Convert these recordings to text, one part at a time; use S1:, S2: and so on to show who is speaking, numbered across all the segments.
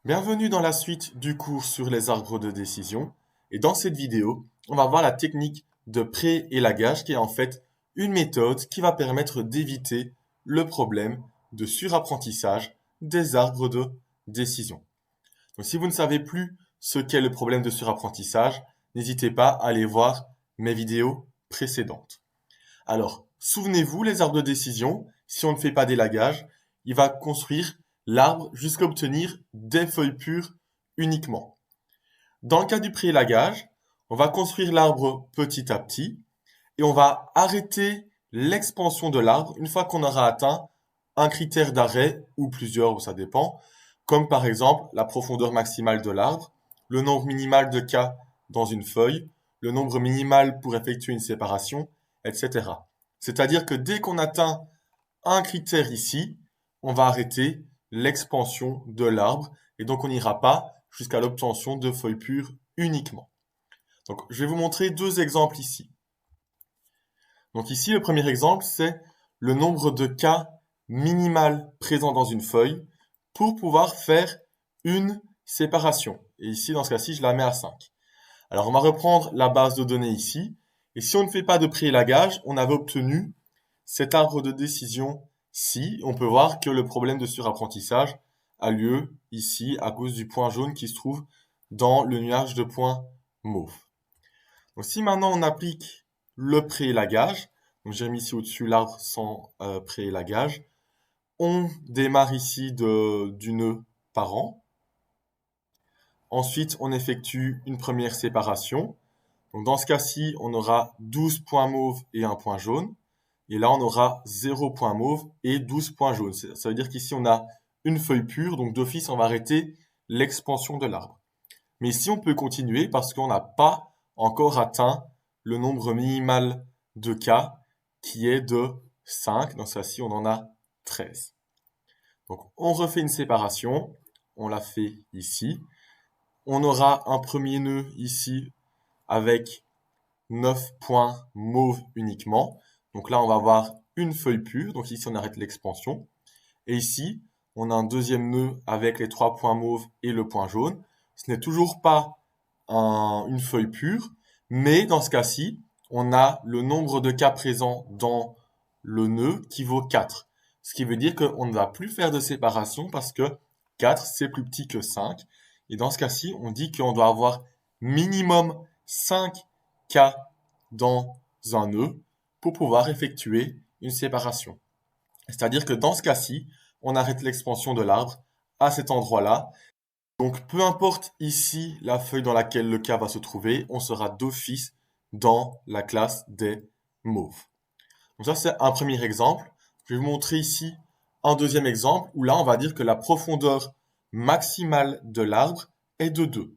S1: Bienvenue dans la suite du cours sur les arbres de décision. Et dans cette vidéo, on va voir la technique de pré-élagage qui est en fait une méthode qui va permettre d'éviter le problème de surapprentissage des arbres de décision. Donc si vous ne savez plus ce qu'est le problème de surapprentissage, n'hésitez pas à aller voir mes vidéos précédentes. Alors, souvenez-vous, les arbres de décision, si on ne fait pas d'élagage, il va construire l'arbre jusqu'à obtenir des feuilles pures uniquement. Dans le cas du pré-élagage, on va construire l'arbre petit à petit et on va arrêter l'expansion de l'arbre une fois qu'on aura atteint un critère d'arrêt ou plusieurs, ça dépend, comme par exemple la profondeur maximale de l'arbre, le nombre minimal de cas dans une feuille, le nombre minimal pour effectuer une séparation, etc. C'est-à-dire que dès qu'on atteint un critère ici, on va arrêter l'expansion de l'arbre et donc on n'ira pas jusqu'à l'obtention de feuilles pures uniquement. Donc je vais vous montrer deux exemples ici. Donc ici, le premier exemple, c'est le nombre de cas minimal présent dans une feuille pour pouvoir faire une séparation. Et ici, dans ce cas-ci, je la mets à 5. Alors on va reprendre la base de données ici. Et si on ne fait pas de pré-élagage, on avait obtenu cet arbre de décision-ci. On peut voir que le problème de surapprentissage a lieu ici à cause du point jaune qui se trouve dans le nuage de points mauve. Donc si maintenant on applique le pré-élagage, donc j'ai mis ici au-dessus l'arbre sans pré-élagage, on démarre ici du nœud parent. Ensuite, on effectue une première séparation. Donc dans ce cas-ci, on aura 12 points mauves et un point jaune. Et là, on aura 0 point mauve et 12 points jaunes. Ça veut dire qu'ici, on a une feuille pure, donc d'office, on va arrêter l'expansion de l'arbre. Mais ici, on peut continuer parce qu'on n'a pas encore atteint le nombre minimal de cas qui est de 5. Dans ce cas-ci, on en a 13. Donc, on refait une séparation. On la fait ici. On aura un premier nœud ici avec 9 points mauves uniquement. Donc là, on va avoir une feuille pure. Donc ici, on arrête l'expansion. Et ici, on a un deuxième nœud avec les 3 points mauves et le point jaune. Ce n'est toujours pas une feuille pure, mais dans ce cas-ci, on a le nombre de cas présents dans le nœud qui vaut 4. Ce qui veut dire qu'on ne va plus faire de séparation parce que 4, c'est plus petit que 5. Et dans ce cas-ci, on dit qu'on doit avoir minimum 5 cas dans un nœud pour pouvoir effectuer une séparation. C'est-à-dire que dans ce cas-ci, on arrête l'expansion de l'arbre à cet endroit-là. Donc peu importe ici la feuille dans laquelle le cas va se trouver, on sera d'office dans la classe des mauves. Donc ça c'est un premier exemple. Je vais vous montrer ici un deuxième exemple où là on va dire que la profondeur maximale de l'arbre est de 2.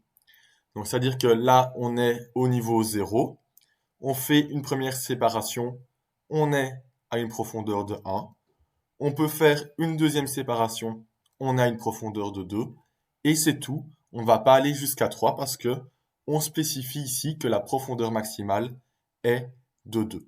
S1: Donc c'est-à-dire que là on est au niveau 0. On fait une première séparation, on est à une profondeur de 1. On peut faire une deuxième séparation, on a une profondeur de 2. Et c'est tout. On ne va pas aller jusqu'à 3 parce que on spécifie ici que la profondeur maximale est de 2.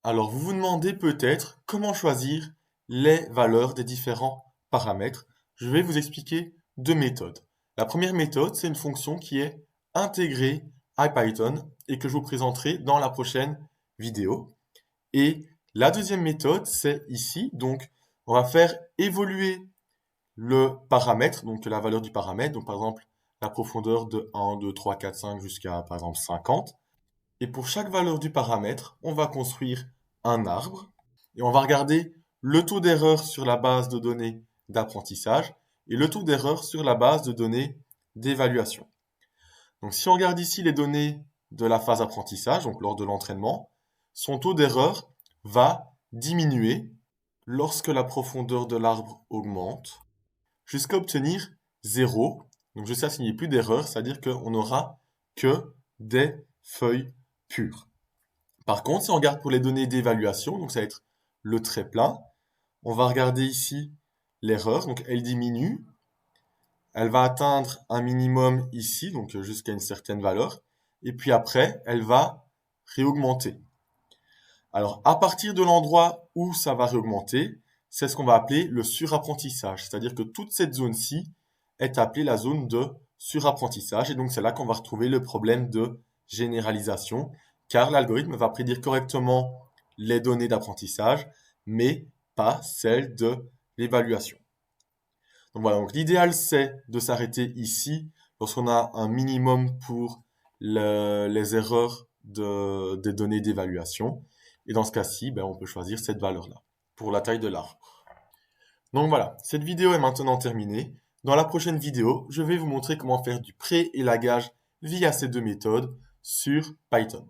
S1: Alors vous vous demandez peut-être comment choisir les valeurs des différents paramètres. Je vais vous expliquer deux méthodes. La première méthode, c'est une fonction qui est intégrée à Python et que je vous présenterai dans la prochaine vidéo. Et la deuxième méthode, c'est ici. Donc, on va faire évoluer le paramètre, donc la valeur du paramètre. Donc, par exemple, la profondeur de 1, 2, 3, 4, 5 jusqu'à, par exemple, 50. Et pour chaque valeur du paramètre, on va construire un arbre et on va regarder le taux d'erreur sur la base de données d'apprentissage et le taux d'erreur sur la base de données d'évaluation. Donc, si on regarde ici les données de la phase apprentissage, donc lors de l'entraînement, son taux d'erreur va diminuer lorsque la profondeur de l'arbre augmente jusqu'à obtenir 0. Donc, jusqu'à ce qu'il n'y ait plus d'erreur, c'est-à-dire qu'on n'aura que des feuilles pures. Par contre, si on regarde pour les données d'évaluation, donc ça va être le trait plein, on va regarder ici l'erreur, donc elle diminue. Elle va atteindre un minimum ici, donc jusqu'à une certaine valeur. Et puis après, elle va réaugmenter. Alors, à partir de l'endroit où ça va réaugmenter, c'est ce qu'on va appeler le surapprentissage. C'est-à-dire que toute cette zone-ci est appelée la zone de surapprentissage. Et donc, c'est là qu'on va retrouver le problème de généralisation, car l'algorithme va prédire correctement les données d'apprentissage, mais pas celles de l'évaluation. Donc voilà, donc l'idéal c'est de s'arrêter ici lorsqu'on a un minimum pour les erreurs des données d'évaluation. Et dans ce cas-ci, on peut choisir cette valeur-là pour la taille de l'arbre. Donc voilà, cette vidéo est maintenant terminée. Dans la prochaine vidéo, je vais vous montrer comment faire du pré-élagage via ces deux méthodes sur Python.